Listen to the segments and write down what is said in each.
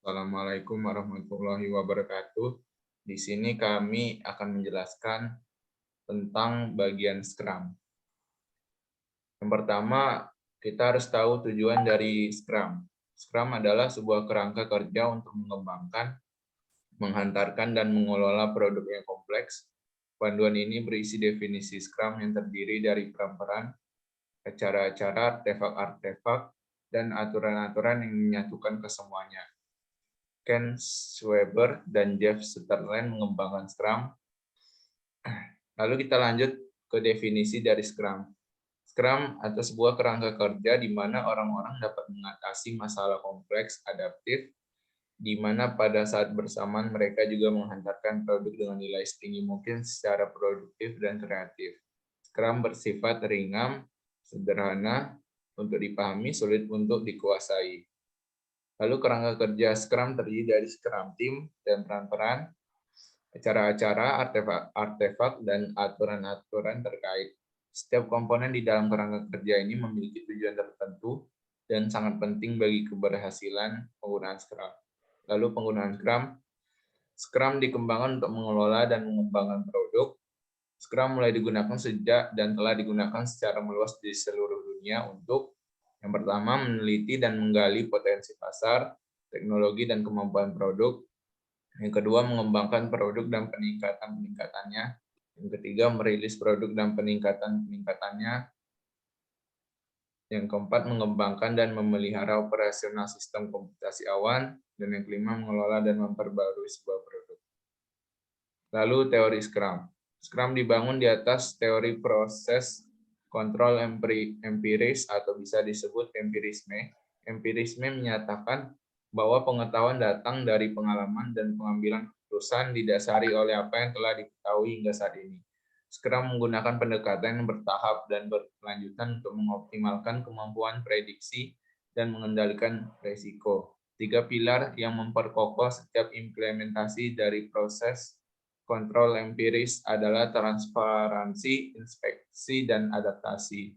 Assalamualaikum warahmatullahi wabarakatuh. Di sini kami akan menjelaskan tentang bagian Scrum. Yang pertama, kita harus tahu tujuan dari Scrum. Scrum adalah sebuah kerangka kerja untuk mengembangkan, menghantarkan, dan mengelola produk yang kompleks. Panduan ini berisi definisi Scrum yang terdiri dari peran-peran, acara-acara, artefak-artefak, dan aturan-aturan yang menyatukan kesemuanya. Ken Schwaber dan Jeff Sutherland mengembangkan Scrum. Lalu kita lanjut ke definisi dari Scrum. Scrum atau sebuah kerangka kerja di mana orang-orang dapat mengatasi masalah kompleks, adaptif, di mana pada saat bersamaan mereka juga menghantarkan produk dengan nilai setinggi mungkin secara produktif dan kreatif. Scrum bersifat ringan, sederhana untuk dipahami, sulit untuk dikuasai. Lalu kerangka kerja Scrum terdiri dari Scrum Team dan peran-peran, acara-acara, artefak, dan aturan-aturan terkait. Setiap komponen di dalam kerangka kerja ini memiliki tujuan tertentu dan sangat penting bagi keberhasilan penggunaan Scrum. Lalu penggunaan Scrum. Scrum dikembangkan untuk mengelola dan mengembangkan produk. Scrum mulai digunakan sejak dan telah digunakan secara meluas di seluruh dunia untuk yang pertama, meneliti dan menggali potensi pasar, teknologi, dan kemampuan produk. Yang kedua, mengembangkan produk dan peningkatannya. Yang ketiga, merilis produk dan peningkatannya. Yang keempat, mengembangkan dan memelihara operasional sistem komputasi awan. Dan yang kelima, mengelola dan memperbarui sebuah produk. Lalu, teori Scrum. Scrum dibangun di atas teori proses kontrol empiris atau bisa disebut empirisme. Empirisme menyatakan bahwa pengetahuan datang dari pengalaman dan pengambilan keputusan didasari oleh apa yang telah diketahui hingga saat ini. Scrum menggunakan pendekatan yang bertahap dan berkelanjutan untuk mengoptimalkan kemampuan prediksi dan mengendalikan risiko. 3 pilar yang memperkokoh setiap implementasi dari proses kontrol empiris adalah transparansi, inspeksi, dan adaptasi.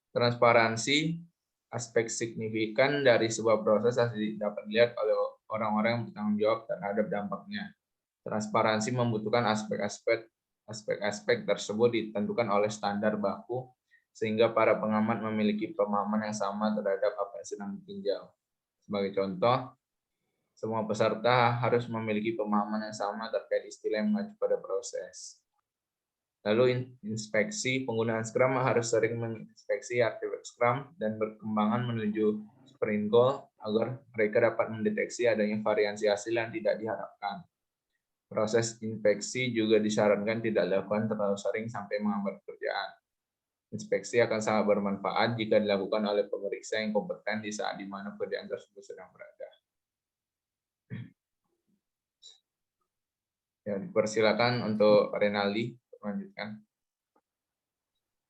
Transparansi, aspek signifikan dari sebuah proses dapat dilihat oleh orang-orang yang bertanggung jawab terhadap dampaknya. Transparansi membutuhkan aspek-aspek tersebut ditentukan oleh standar baku, sehingga para pengamat memiliki pemahaman yang sama terhadap apa yang sedang ditinjau. Sebagai contoh, semua peserta harus memiliki pemahaman yang sama terkait istilah yang mengacu pada proses. Lalu inspeksi, penggunaan Scrum harus sering menginspeksi artefak Scrum dan berkembangan menuju sprint goal agar mereka dapat mendeteksi adanya variasi hasil yang tidak diharapkan. Proses inspeksi juga disarankan tidak dilakukan terlalu sering sampai menghambat pekerjaan. Inspeksi akan sangat bermanfaat jika dilakukan oleh pemeriksa yang kompeten di saat di mana pekerjaan tersebut sedang berada. Ya, dipersilakan untuk Renaldi melanjutkan.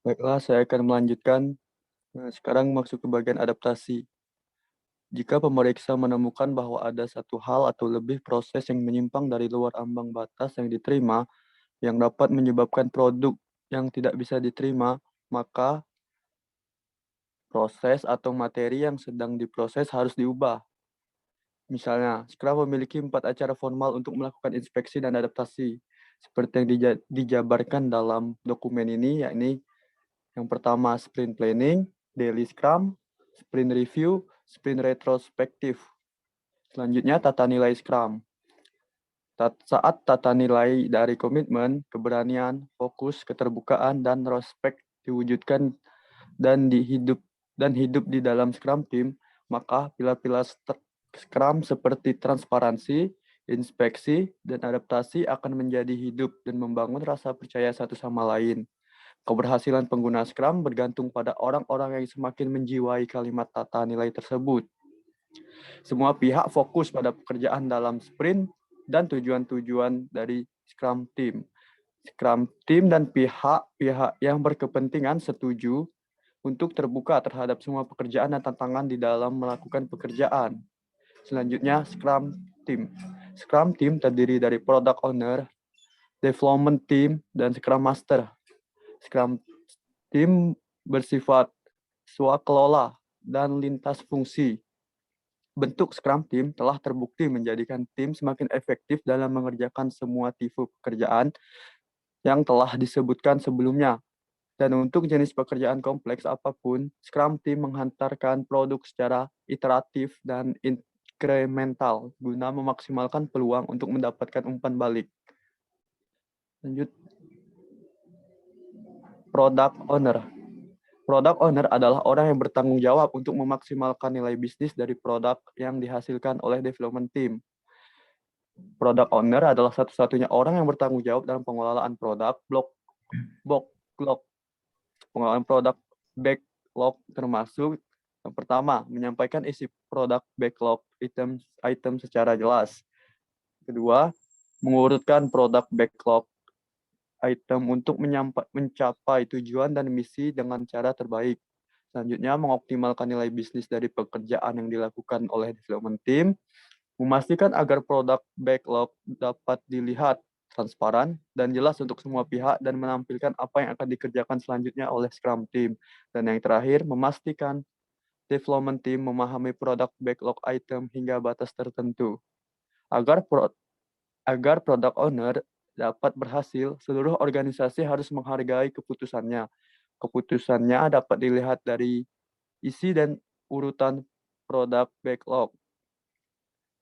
Baiklah, saya akan melanjutkan. Sekarang masuk ke bagian adaptasi. Jika pemeriksa menemukan bahwa ada satu hal atau lebih proses yang menyimpang dari luar ambang batas yang diterima, yang dapat menyebabkan produk yang tidak bisa diterima, maka proses atau materi yang sedang diproses harus diubah. Misalnya, Scrum memiliki 4 acara formal untuk melakukan inspeksi dan adaptasi, seperti yang dijabarkan dalam dokumen ini, yakni yang pertama sprint planning, daily Scrum, sprint review, sprint retrospektif. Selanjutnya, tata nilai Scrum. Saat tata nilai dari komitmen, keberanian, fokus, keterbukaan, dan respect diwujudkan dan hidup di dalam Scrum Team, maka pilar-pilar Scrum seperti transparansi, inspeksi, dan adaptasi akan menjadi hidup dan membangun rasa percaya satu sama lain. Keberhasilan pengguna Scrum bergantung pada orang-orang yang semakin menjiwai kalimat tata nilai tersebut. Semua pihak fokus pada pekerjaan dalam sprint dan tujuan-tujuan dari Scrum Team. Scrum Team dan pihak-pihak yang berkepentingan setuju untuk terbuka terhadap semua pekerjaan dan tantangan di dalam melakukan pekerjaan. Selanjutnya, Scrum Team. Scrum Team terdiri dari Product Owner, Development Team, dan Scrum Master. Scrum Team bersifat swakelola dan lintas fungsi. bentuk Scrum Team telah terbukti menjadikan tim semakin efektif dalam mengerjakan semua tipe pekerjaan yang telah disebutkan sebelumnya. Dan untuk jenis pekerjaan kompleks apapun, Scrum Team menghantarkan produk secara iteratif dan inkremental guna memaksimalkan peluang untuk mendapatkan umpan balik. Lanjut, Product Owner. Product Owner adalah orang yang bertanggung jawab untuk memaksimalkan nilai bisnis dari produk yang dihasilkan oleh development team. Product Owner adalah satu-satunya orang yang bertanggung jawab dalam pengelolaan produk backlog. Pengelolaan produk backlog termasuk yang pertama, menyampaikan isi produk backlog item secara jelas. Kedua, mengurutkan produk backlog item untuk mencapai tujuan dan misi dengan cara terbaik. Selanjutnya, mengoptimalkan nilai bisnis dari pekerjaan yang dilakukan oleh development team, memastikan agar produk backlog dapat dilihat transparan dan jelas untuk semua pihak dan menampilkan apa yang akan dikerjakan selanjutnya oleh Scrum Team. Dan yang terakhir, memastikan development team memahami produk backlog item hingga batas tertentu. Agar product owner dapat berhasil, seluruh organisasi harus menghargai keputusannya. Keputusannya dapat dilihat dari isi dan urutan produk backlog.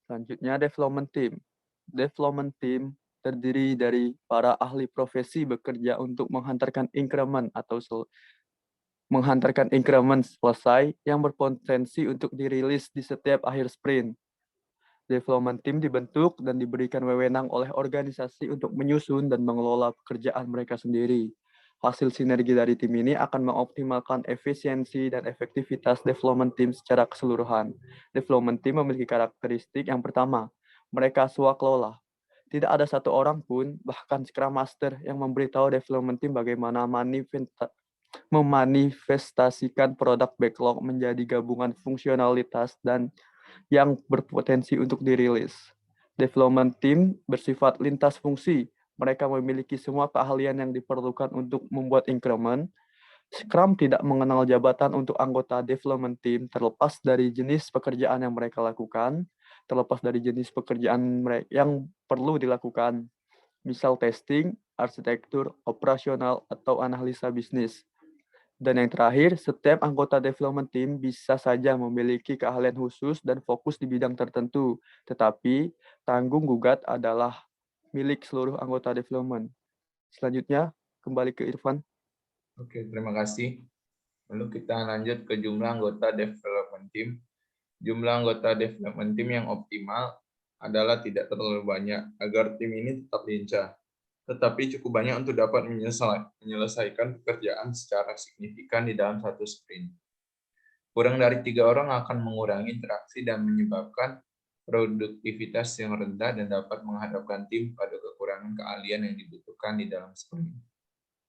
Selanjutnya, development team. Development team terdiri dari para ahli profesi bekerja untuk menghantarkan increment selesai yang berpotensi untuk dirilis di setiap akhir sprint. Development team dibentuk dan diberikan wewenang oleh organisasi untuk menyusun dan mengelola pekerjaan mereka sendiri. Hasil sinergi dari tim ini akan mengoptimalkan efisiensi dan efektivitas development team secara keseluruhan. Development team memiliki karakteristik yang pertama, mereka swakelola. Tidak ada satu orang pun, bahkan Scrum Master, yang memberitahu development team bagaimana memanifestasikan produk backlog menjadi gabungan fungsionalitas dan yang berpotensi untuk dirilis. Development team bersifat lintas fungsi. Mereka memiliki semua keahlian yang diperlukan untuk membuat increment. Scrum tidak mengenal jabatan untuk anggota development team terlepas dari jenis pekerjaan yang mereka lakukan, terlepas dari jenis pekerjaan yang perlu dilakukan, misal testing, arsitektur, operasional, atau analisa bisnis. Dan yang terakhir, setiap anggota development team bisa saja memiliki keahlian khusus dan fokus di bidang tertentu, tetapi tanggung gugat adalah milik seluruh anggota development. Selanjutnya, kembali ke Irfan. Oke, terima kasih. Lalu kita lanjut ke jumlah anggota development team. Jumlah anggota development team yang optimal adalah tidak terlalu banyak agar tim ini tetap lincah, tetapi cukup banyak untuk dapat menyelesaikan pekerjaan secara signifikan di dalam satu sprint. Kurang dari 3 orang akan mengurangi interaksi dan menyebabkan produktivitas yang rendah dan dapat menghadapkan tim pada kekurangan keahlian yang dibutuhkan di dalam sprint.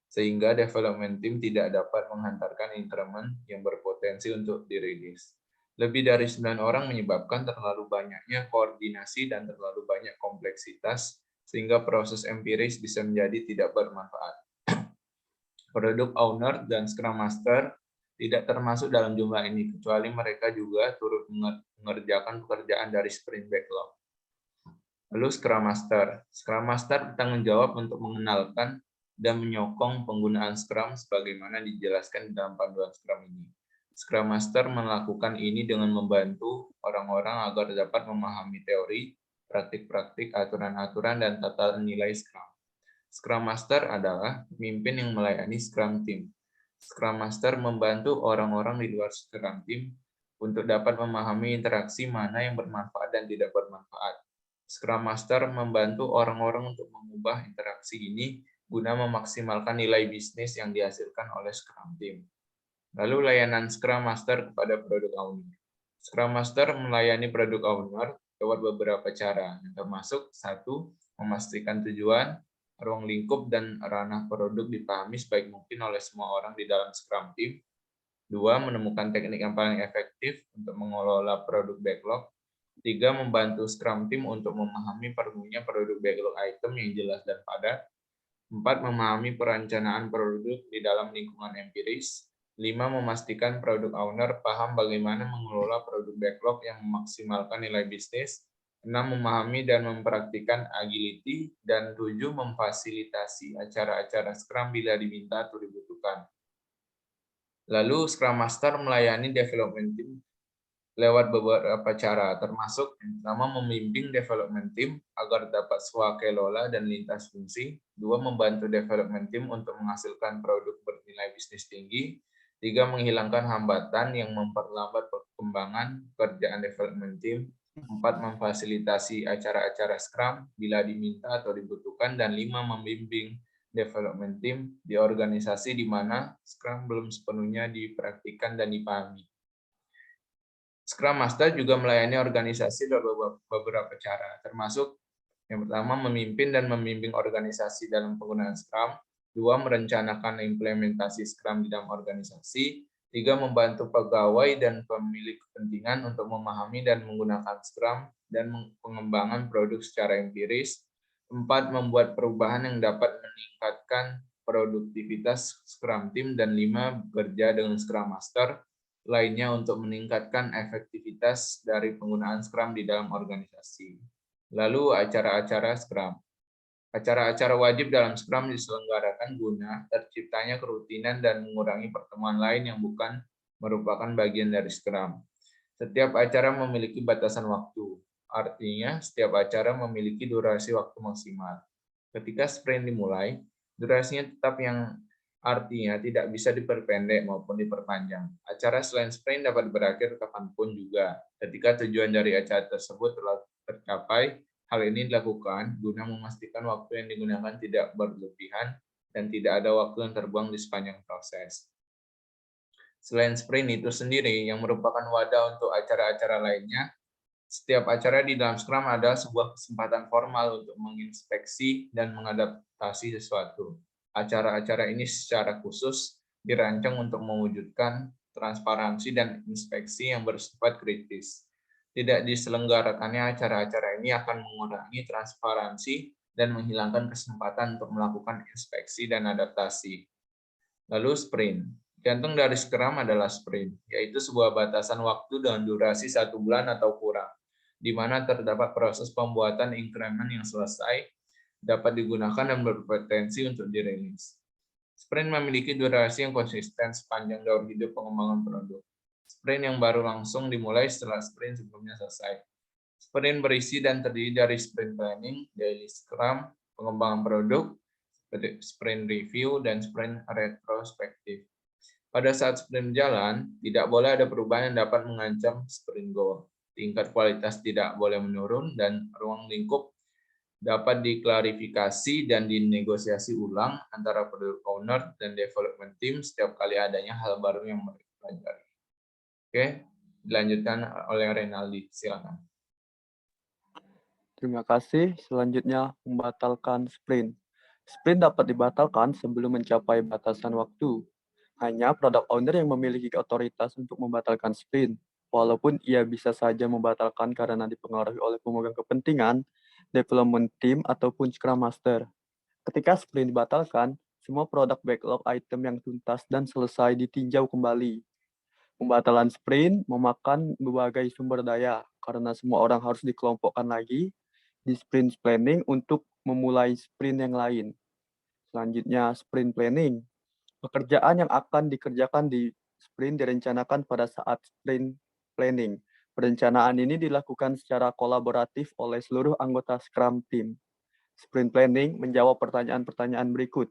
Sehingga development team tidak dapat menghantarkan increment yang berpotensi untuk dirilis. Lebih dari 9 orang menyebabkan terlalu banyaknya koordinasi dan terlalu banyak kompleksitas, sehingga proses empiris bisa menjadi tidak bermanfaat. Product owner dan Scrum Master tidak termasuk dalam jumlah ini, kecuali mereka juga turut mengerjakan pekerjaan dari sprint backlog. Lalu Scrum Master. Scrum Master bertanggung jawab untuk mengenalkan dan menyokong penggunaan Scrum sebagaimana dijelaskan dalam panduan Scrum ini. Scrum Master melakukan ini dengan membantu orang-orang agar dapat memahami teori, praktik-praktik, aturan-aturan, dan tata nilai Scrum. Scrum Master adalah pemimpin yang melayani Scrum Team. Scrum Master membantu orang-orang di luar Scrum Team untuk dapat memahami interaksi mana yang bermanfaat dan tidak bermanfaat. Scrum Master membantu orang-orang untuk mengubah interaksi ini guna memaksimalkan nilai bisnis yang dihasilkan oleh Scrum Team. Lalu layanan Scrum Master kepada Product Owner. Scrum Master melayani Product Owner lewat beberapa cara, termasuk 1. Memastikan tujuan, ruang lingkup, dan ranah produk dipahami sebaik mungkin oleh semua orang di dalam Scrum Team. 2. Menemukan teknik yang paling efektif untuk mengelola produk backlog. 3. Membantu Scrum Team untuk memahami perlunya produk backlog item yang jelas dan padat. 4. Memahami perencanaan produk di dalam lingkungan empiris. 5. Memastikan product owner paham bagaimana mengelola produk backlog yang memaksimalkan nilai bisnis. 6. Memahami dan mempraktikkan agility. Dan 7. Memfasilitasi acara-acara Scrum bila diminta atau dibutuhkan. Lalu Scrum Master melayani development team lewat beberapa cara, termasuk yang pertama membimbing development team agar dapat swakelola dan lintas fungsi. 2. Membantu development team untuk menghasilkan produk bernilai bisnis tinggi. 3. Menghilangkan hambatan yang memperlambat perkembangan pekerjaan development team. 4. Memfasilitasi acara-acara Scrum bila diminta atau dibutuhkan. Dan 5. Membimbing development team di organisasi di mana Scrum belum sepenuhnya dipraktikkan dan dipahami. Scrum Master juga melayani organisasi dalam beberapa cara, termasuk yang pertama memimpin dan membimbing organisasi dalam penggunaan Scrum. 2. Merencanakan implementasi Scrum di dalam organisasi. 3. Membantu pegawai dan pemilik kepentingan untuk memahami dan menggunakan Scrum dan pengembangan produk secara empiris. 4. Membuat perubahan yang dapat meningkatkan produktivitas Scrum Team. Dan 5. Bekerja dengan Scrum Master lainnya untuk meningkatkan efektivitas dari penggunaan Scrum di dalam organisasi. Lalu acara-acara Scrum. Acara-acara wajib dalam Scrum diselenggarakan guna terciptanya kerutinan dan mengurangi pertemuan lain yang bukan merupakan bagian dari Scrum. Setiap acara memiliki batasan waktu. Artinya, setiap acara memiliki durasi waktu maksimal. Ketika sprint dimulai, durasinya tetap yang artinya tidak bisa diperpendek maupun diperpanjang. Acara selain sprint dapat berakhir kapanpun juga. Ketika tujuan dari acara tersebut telah tercapai, hal ini dilakukan guna memastikan waktu yang digunakan tidak berlebihan dan tidak ada waktu yang terbuang di sepanjang proses. Selain sprint itu sendiri yang merupakan wadah untuk acara-acara lainnya, setiap acara di dalam Scrum adalah sebuah kesempatan formal untuk menginspeksi dan mengadaptasi sesuatu. Acara-acara ini secara khusus dirancang untuk mewujudkan transparansi dan inspeksi yang bersifat kritis. Tidak diselenggarakannya acara-acara ini akan mengurangi transparansi dan menghilangkan kesempatan untuk melakukan inspeksi dan adaptasi. Lalu sprint. Jantung dari Scrum adalah sprint, yaitu sebuah batasan waktu dengan durasi 1 bulan atau kurang, di mana terdapat proses pembuatan increment yang selesai, dapat digunakan dan berpotensi untuk dirilis. Sprint memiliki durasi yang konsisten sepanjang daur hidup pengembangan produk. Sprint yang baru langsung dimulai setelah sprint sebelumnya selesai. Sprint berisi dan terdiri dari sprint planning, daily Scrum, pengembangan produk, sprint review, dan sprint retrospektif. Pada saat sprint berjalan, tidak boleh ada perubahan yang dapat mengancam sprint goal. Tingkat kualitas tidak boleh menurun, dan ruang lingkup dapat diklarifikasi dan dinegosiasi ulang antara product owner dan development team setiap kali adanya hal baru yang mereka pelajari. Oke, dilanjutkan oleh Renaldi. Silakan. Terima kasih. Selanjutnya, membatalkan sprint. Sprint dapat dibatalkan sebelum mencapai batasan waktu. Hanya product owner yang memiliki otoritas untuk membatalkan sprint. Walaupun ia bisa saja membatalkan karena dipengaruhi oleh pemegang kepentingan, development team, ataupun Scrum Master. Ketika sprint dibatalkan, semua produk backlog item yang tuntas dan selesai ditinjau kembali. Pembatalan sprint memakan berbagai sumber daya karena semua orang harus dikelompokkan lagi di sprint planning untuk memulai sprint yang lain. Selanjutnya, sprint planning. Pekerjaan yang akan dikerjakan di sprint direncanakan pada saat sprint planning. Perencanaan ini dilakukan secara kolaboratif oleh seluruh anggota Scrum Team. Sprint planning menjawab pertanyaan-pertanyaan berikut.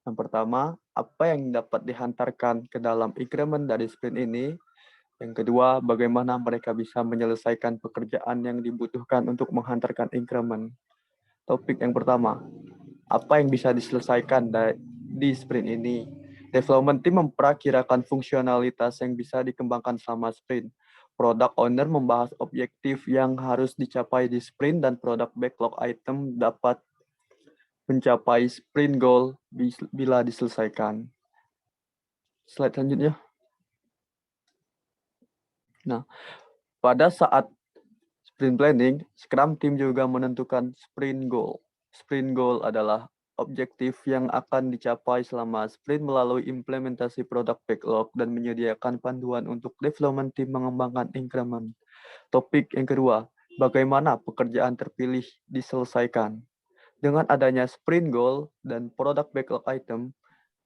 Yang pertama, apa yang dapat dihantarkan ke dalam increment dari sprint ini? Yang kedua, bagaimana mereka bisa menyelesaikan pekerjaan yang dibutuhkan untuk menghantarkan increment? Topik yang pertama, apa yang bisa diselesaikan di sprint ini? Development team memperakirakan fungsionalitas yang bisa dikembangkan selama sprint. Product owner membahas objektif yang harus dicapai di sprint dan produk backlog item dapat mencapai sprint goal bila diselesaikan. Slide selanjutnya. Nah, pada saat sprint planning, Scrum Team juga menentukan sprint goal. Sprint goal adalah objektif yang akan dicapai selama sprint melalui implementasi produk backlog dan menyediakan panduan untuk development team mengembangkan increment. Topik yang kedua, bagaimana pekerjaan terpilih diselesaikan. Dengan adanya sprint goal dan product backlog item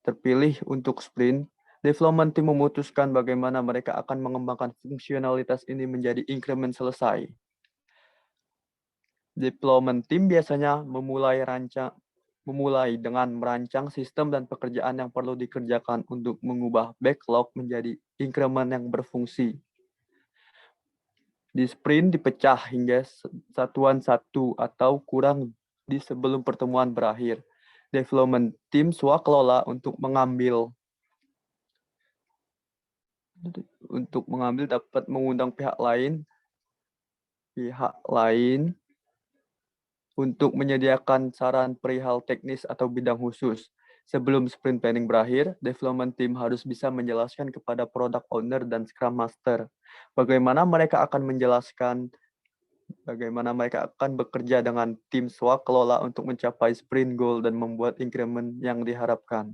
terpilih untuk sprint, development team memutuskan bagaimana mereka akan mengembangkan fungsionalitas ini menjadi increment selesai. Development team biasanya memulai dengan merancang sistem dan pekerjaan yang perlu dikerjakan untuk mengubah backlog menjadi increment yang berfungsi. Di sprint dipecah hingga satuan satu atau kurang di sebelum pertemuan berakhir. Development team swakelola untuk mengambil dapat mengundang pihak lain untuk menyediakan saran perihal teknis atau bidang khusus. Sebelum sprint planning berakhir, development team harus bisa menjelaskan kepada product owner dan scrum master bagaimana mereka akan bekerja dengan tim swakelola untuk mencapai sprint goal dan membuat increment yang diharapkan.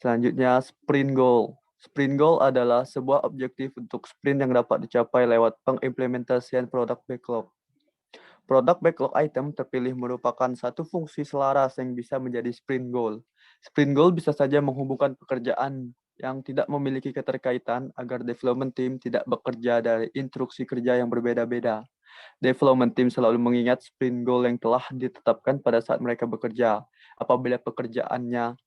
Selanjutnya, sprint goal. Sprint goal adalah sebuah objektif untuk sprint yang dapat dicapai lewat pengimplementasian produk backlog. Produk backlog item terpilih merupakan satu fungsi selaras yang bisa menjadi sprint goal. Sprint goal bisa saja menghubungkan pekerjaan yang tidak memiliki keterkaitan agar development team tidak bekerja dari instruksi kerja yang berbeda-beda. Development team selalu mengingat sprint goal yang telah ditetapkan pada saat mereka bekerja. Apabila pekerjaannya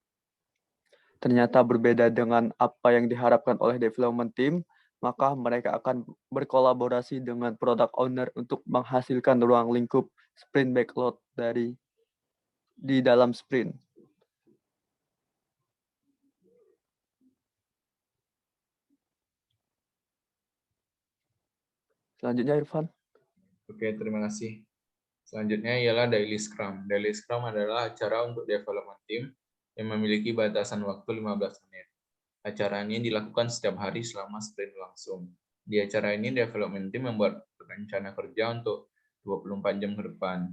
ternyata berbeda dengan apa yang diharapkan oleh development team, maka mereka akan berkolaborasi dengan product owner untuk menghasilkan ruang lingkup sprint backlog di dalam sprint. Selanjutnya, Irfan. Oke, terima kasih. Selanjutnya ialah Daily Scrum. Daily Scrum adalah acara untuk development team yang memiliki batasan waktu 15 menit. Acara ini dilakukan setiap hari selama sprint langsung. Di acara ini, development team membuat rencana kerja untuk 24 jam ke depan.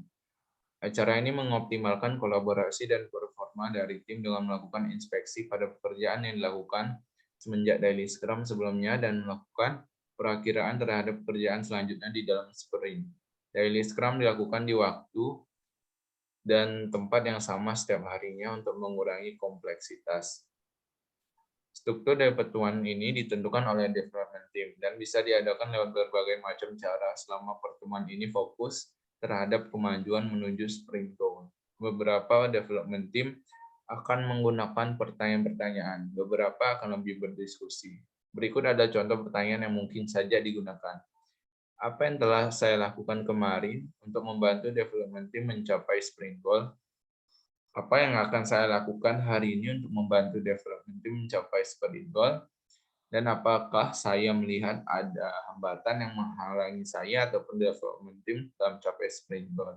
Acara ini mengoptimalkan kolaborasi dan performa dari tim dengan melakukan inspeksi pada pekerjaan yang dilakukan semenjak Daily Scrum sebelumnya dan melakukan perakiraan terhadap pekerjaan selanjutnya di dalam sprint. Daily Scrum dilakukan di waktu dan tempat yang sama setiap harinya untuk mengurangi kompleksitas. Struktur dari pertemuan ini ditentukan oleh development team dan bisa diadakan lewat berbagai macam cara selama pertemuan ini fokus terhadap kemajuan menuju sprint goal. Beberapa development team akan menggunakan pertanyaan-pertanyaan, beberapa akan lebih berdiskusi. Berikut ada contoh pertanyaan yang mungkin saja digunakan. Apa yang telah saya lakukan kemarin untuk membantu development team mencapai sprint goal? Apa yang akan saya lakukan hari ini untuk membantu development team mencapai sprint goal? Dan apakah saya melihat ada hambatan yang menghalangi saya ataupun development team dalam mencapai sprint goal?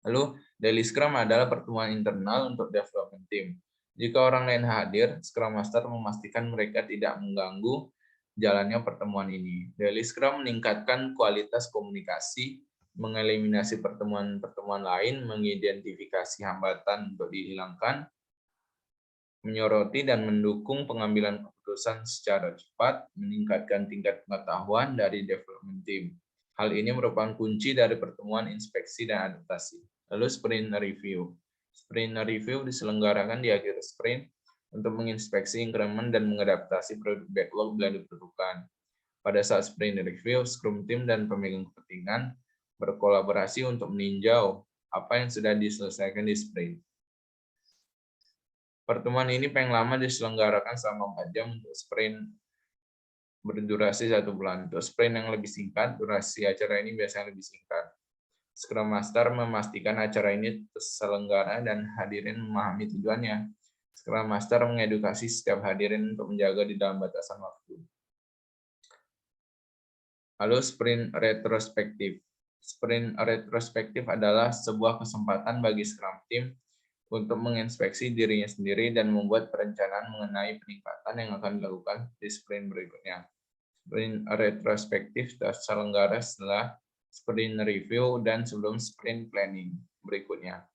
Lalu, Daily Scrum adalah pertemuan internal untuk development team. Jika orang lain hadir, Scrum Master memastikan mereka tidak mengganggu jalannya pertemuan ini. Daily Scrum meningkatkan kualitas komunikasi, mengeliminasi pertemuan-pertemuan lain, mengidentifikasi hambatan untuk dihilangkan, menyoroti dan mendukung pengambilan keputusan secara cepat, meningkatkan tingkat pengetahuan dari development team. Hal ini merupakan kunci dari pertemuan inspeksi dan adaptasi. Lalu sprint review. Sprint review diselenggarakan di akhir sprint untuk menginspeksi increment dan mengadaptasi produk backlog bila diperlukan. Pada saat sprint review, Scrum team dan pemegang kepentingan berkolaborasi untuk meninjau apa yang sudah diselesaikan di sprint. Pertemuan ini paling lama diselenggarakan selama 4 jam untuk sprint berdurasi 1 bulan. Untuk sprint yang lebih singkat, durasi acara ini biasanya lebih singkat. Scrum Master memastikan acara ini terselenggara dan hadirin memahami tujuannya. Scrum Master mengedukasi setiap hadirin untuk menjaga di dalam batasan waktu. Lalu sprint retrospektif. Sprint retrospektif adalah sebuah kesempatan bagi Scrum Team untuk menginspeksi dirinya sendiri dan membuat perencanaan mengenai peningkatan yang akan dilakukan di sprint berikutnya. Sprint retrospektif terselenggara setelah sprint review dan sebelum sprint planning berikutnya.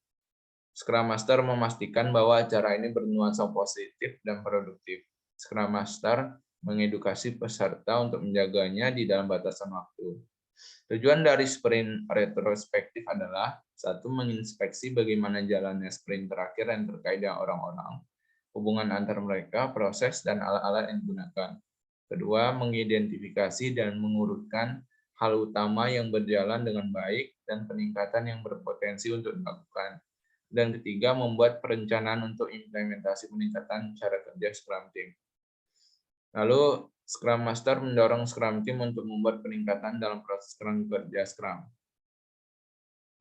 Scrum Master memastikan bahwa acara ini bernuansa positif dan produktif. Scrum Master mengedukasi peserta untuk menjaganya di dalam batasan waktu. Tujuan dari sprint retrospektif adalah satu, menginspeksi bagaimana jalannya sprint terakhir yang terkait dengan orang-orang, hubungan antar mereka, proses, dan alat-alat yang digunakan. Kedua, mengidentifikasi dan mengurutkan hal utama yang berjalan dengan baik dan peningkatan yang berpotensi untuk dilakukan. Dan ketiga, membuat perencanaan untuk implementasi peningkatan cara kerja Scrum Team. Lalu, Scrum Master mendorong Scrum Team untuk membuat peningkatan dalam proses kerja Scrum.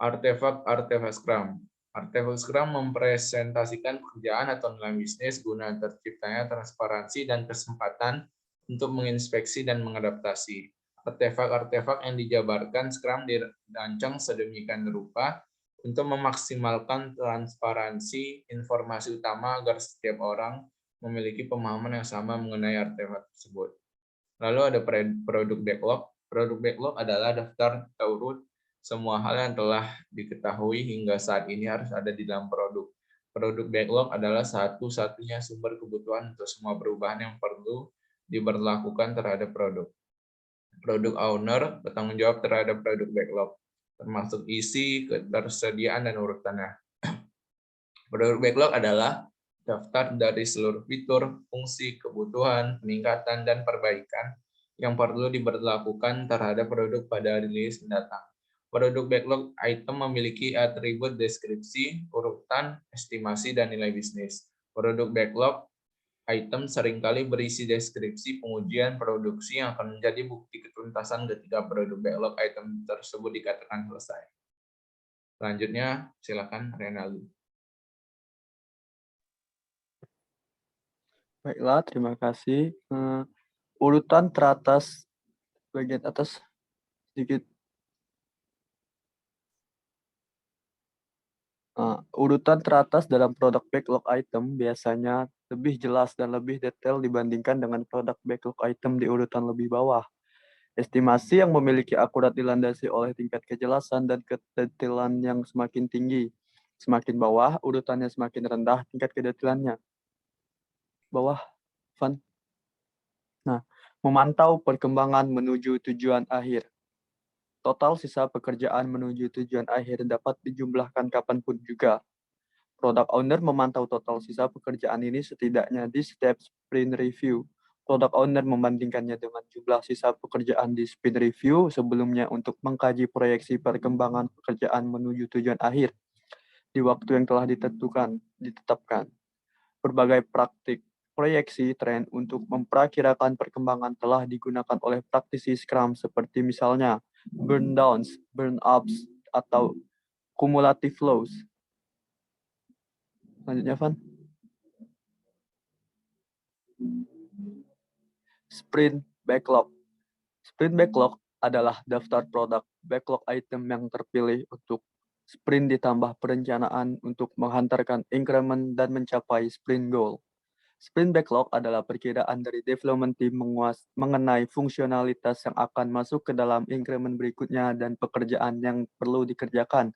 Artefak Scrum. Artefak Scrum mempresentasikan pekerjaan atau nilai bisnis guna terciptanya transparansi dan kesempatan untuk menginspeksi dan mengadaptasi. Artefak-artefak yang dijabarkan Scrum dirancang sedemikian rupa untuk memaksimalkan transparansi informasi utama agar setiap orang memiliki pemahaman yang sama mengenai artefak tersebut. Lalu ada produk backlog. Produk backlog adalah daftar urut semua hal yang telah diketahui hingga saat ini harus ada di dalam produk. Produk backlog adalah satu-satunya sumber kebutuhan untuk semua perubahan yang perlu diberlakukan terhadap produk. Produk owner bertanggung jawab terhadap produk backlog, termasuk isi, ketersediaan, dan urutannya. Produk backlog adalah daftar dari seluruh fitur, fungsi, kebutuhan, peningkatan, dan perbaikan yang perlu diberlakukan terhadap produk pada rilis mendatang. Produk backlog item memiliki atribut deskripsi, urutan, estimasi, dan nilai bisnis. Produk backlog item seringkali berisi deskripsi pengujian produksi yang akan menjadi bukti ketuntasan ketika produk backlog item tersebut dikatakan selesai. Selanjutnya, silakan Renaldi. Baiklah, terima kasih. Urutan teratas, bagian atas sedikit. Urutan teratas dalam produk backlog item biasanya lebih jelas dan lebih detail dibandingkan dengan produk backlog item di urutan lebih bawah. Estimasi yang memiliki akurat dilandasi oleh tingkat kejelasan dan kedetailan yang semakin tinggi. Semakin bawah, urutannya semakin rendah tingkat kedetailannya. Bawah, Van. Nah, memantau perkembangan menuju tujuan akhir. Total sisa pekerjaan menuju tujuan akhir dapat dijumlahkan kapanpun juga. Product owner memantau total sisa pekerjaan ini setidaknya di setiap sprint review. Product owner membandingkannya dengan jumlah sisa pekerjaan di sprint review sebelumnya untuk mengkaji proyeksi perkembangan pekerjaan menuju tujuan akhir di waktu yang telah ditetapkan. Berbagai praktik proyeksi tren untuk memperkirakan perkembangan telah digunakan oleh praktisi Scrum seperti misalnya burn downs, burn ups, atau cumulative flows. Selanjutnya, Van. Sprint backlog. Sprint backlog adalah daftar produk backlog item yang terpilih untuk sprint ditambah perencanaan untuk menghantarkan increment dan mencapai sprint goal. Sprint backlog adalah perkiraan dari development team mengenai fungsionalitas yang akan masuk ke dalam increment berikutnya dan pekerjaan yang perlu dikerjakan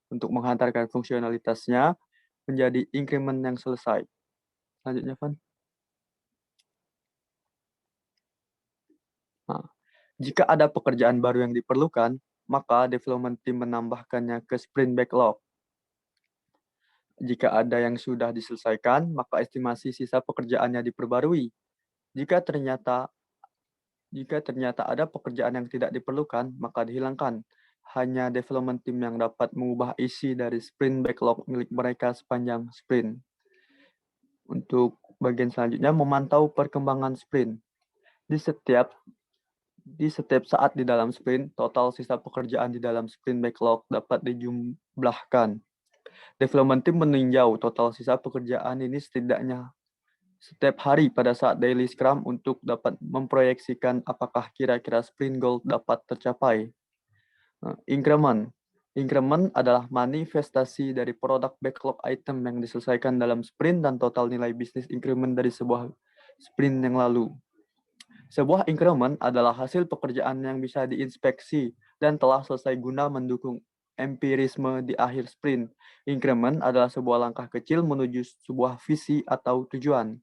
untuk menghantarkan fungsionalitasnya menjadi increment yang selesai. Selanjutnya, Van. Nah, jika ada pekerjaan baru yang diperlukan, maka development team menambahkannya ke sprint backlog. Jika ada yang sudah diselesaikan, maka estimasi sisa pekerjaannya diperbarui. Jika ternyata ada pekerjaan yang tidak diperlukan, maka dihilangkan. Hanya development team yang dapat mengubah isi dari sprint backlog milik mereka sepanjang sprint. Untuk bagian selanjutnya, memantau perkembangan sprint. Di setiap saat di dalam sprint, total sisa pekerjaan di dalam sprint backlog dapat dijumlahkan. Development team meninjau total sisa pekerjaan ini setidaknya setiap hari pada saat daily scrum untuk dapat memproyeksikan apakah kira-kira sprint goal dapat tercapai. Increment. Increment adalah manifestasi dari produk backlog item yang diselesaikan dalam sprint dan total nilai bisnis increment dari sebuah sprint yang lalu. Sebuah increment adalah hasil pekerjaan yang bisa diinspeksi dan telah selesai guna mendukung empirisme di akhir sprint. Increment adalah sebuah langkah kecil menuju sebuah visi atau tujuan.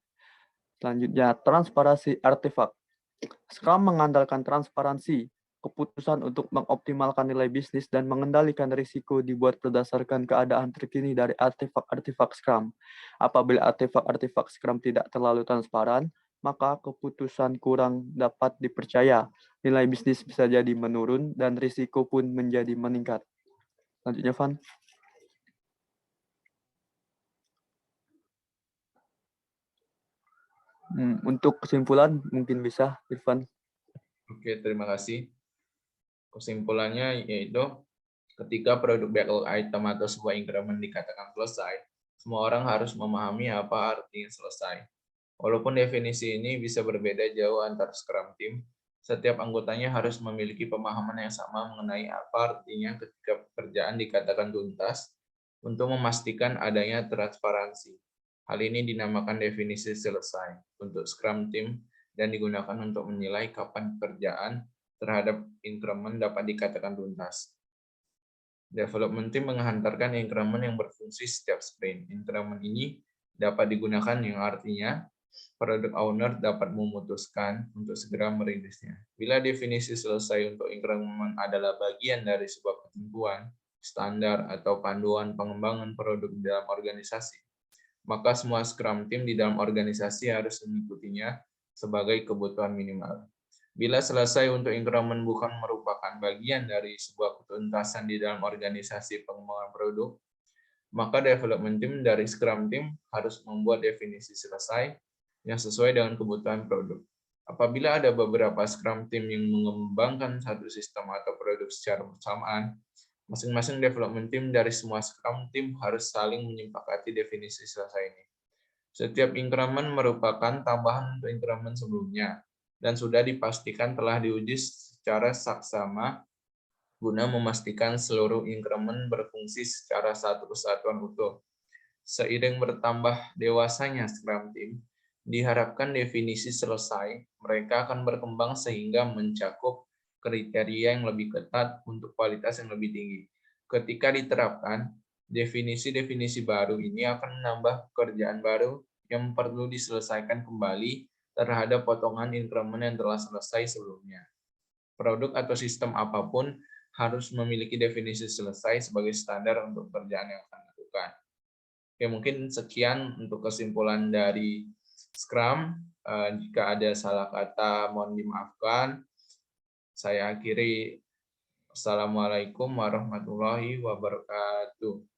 Selanjutnya, transparansi artefak. Scrum mengandalkan transparansi. Keputusan untuk mengoptimalkan nilai bisnis dan mengendalikan risiko dibuat berdasarkan keadaan terkini dari artefak-artefak Scrum. Apabila artefak-artefak Scrum tidak terlalu transparan, maka keputusan kurang dapat dipercaya. Nilai bisnis bisa jadi menurun dan risiko pun menjadi meningkat. Selanjutnya, Van. Untuk kesimpulan, mungkin bisa, Irfan. Oke, terima kasih. Kesimpulannya yaitu ketika produk backlog item atau sebuah increment dikatakan selesai, semua orang harus memahami apa artinya selesai. Walaupun definisi ini bisa berbeda jauh antar Scrum Team, setiap anggotanya harus memiliki pemahaman yang sama mengenai apa artinya ketika pekerjaan dikatakan tuntas untuk memastikan adanya transparansi. Hal ini dinamakan definisi selesai untuk Scrum Team dan digunakan untuk menilai kapan pekerjaan terhadap increment dapat dikatakan tuntas. Development Team menghantarkan increment yang berfungsi setiap sprint. Increment ini dapat digunakan yang artinya product owner dapat memutuskan untuk segera merilisnya. Bila definisi selesai untuk increment adalah bagian dari sebuah ketentuan, standar, atau panduan pengembangan produk dalam organisasi, maka semua Scrum Team di dalam organisasi harus mengikutinya sebagai kebutuhan minimal. Bila selesai untuk increment bukan merupakan bagian dari sebuah ketuntasan di dalam organisasi pengembangan produk, maka development team dari Scrum Team harus membuat definisi selesai yang sesuai dengan kebutuhan produk. Apabila ada beberapa Scrum Team yang mengembangkan satu sistem atau produk secara bersamaan, masing-masing development team dari semua Scrum Team harus saling menyepakati definisi selesai ini. Setiap increment merupakan tambahan untuk increment sebelumnya, dan sudah dipastikan telah diuji secara saksama guna memastikan seluruh increment berfungsi secara satu kesatuan utuh. Seiring bertambah dewasanya Scrum Team, diharapkan definisi selesai, mereka akan berkembang sehingga mencakup kriteria yang lebih ketat untuk kualitas yang lebih tinggi. Ketika diterapkan, definisi-definisi baru ini akan menambah pekerjaan baru yang perlu diselesaikan kembali terhadap potongan increment yang telah selesai sebelumnya. Produk atau sistem apapun harus memiliki definisi selesai sebagai standar untuk pekerjaan yang akan dilakukan. Oke, mungkin sekian untuk kesimpulan dari Scrum. Jika ada salah kata, mohon dimaafkan. Saya akhiri. Assalamualaikum warahmatullahi wabarakatuh.